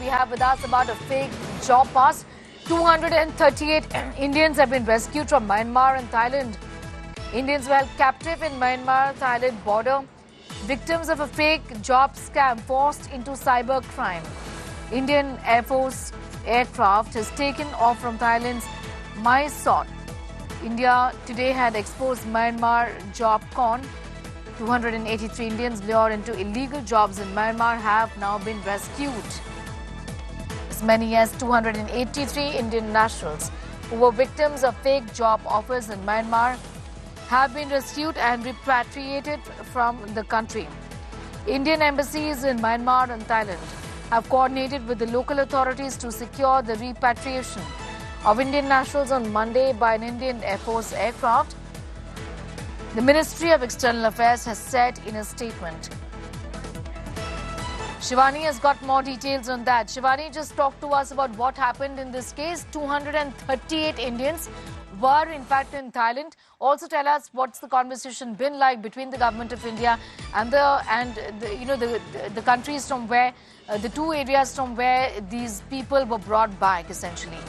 we have with us about a fake job pass. 238 Indians have been rescued from Myanmar and Thailand. Indians were held captive in Myanmar-Thailand border. Victims of a fake job scam forced into cybercrime. Indian Air Force aircraft has taken off from Thailand's Mae Sot. India today had exposed Myanmar job con. 283 Indians lured into illegal jobs in Myanmar have now been rescued. As many as 283 Indian nationals who were victims of fake job offers in Myanmar have been rescued and repatriated from the country. Indian embassies in Myanmar and Thailand have coordinated with the local authorities to secure the repatriation of Indian nationals on Monday by an Indian Air Force aircraft. The Ministry of External Affairs has said in a statement. Shivani has got more details on that. Shivani, just talk to us about what happened in this case. 238 Indians were in fact in Thailand. Also tell us what's the conversation been like between the government of India and the countries from where the two areas from where these people were brought back essentially.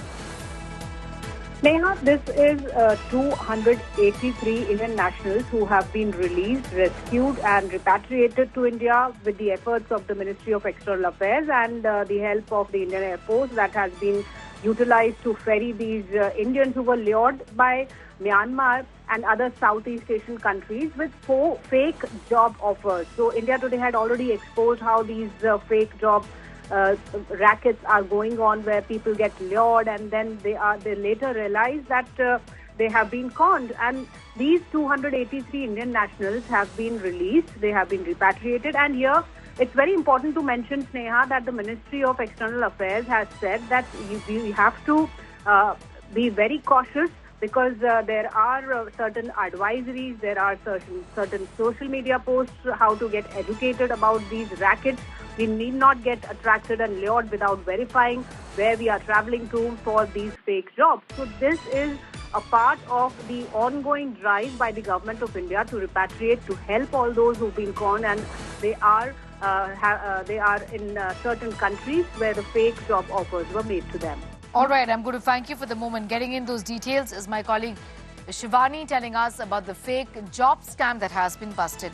Neha, this is 283 Indian nationals who have been released, rescued and repatriated to India with the efforts of the Ministry of External Affairs and the help of the Indian Air Force that has been utilized to ferry these Indians who were lured by Myanmar and other Southeast Asian countries with fake job offers. So India today had already exposed how these fake job rackets are going on, where people get lured and then they later realize that they have been conned. And these 283 Indian nationals have been released, they have been repatriated. And here it's very important to mention, Sneha, that the Ministry of External Affairs has said that you have to be very cautious because there are certain advisories, there are certain social media posts how to get educated about these rackets. We need not get attracted and lured without verifying where we are traveling to for these fake jobs. So this is a part of the ongoing drive by the government of India to repatriate, to help all those who've been conned, and they are in certain countries where the fake job offers were made to them. All right, I'm going to thank you for the moment. Getting in those details is my colleague Shivani telling us about the fake job scam that has been busted.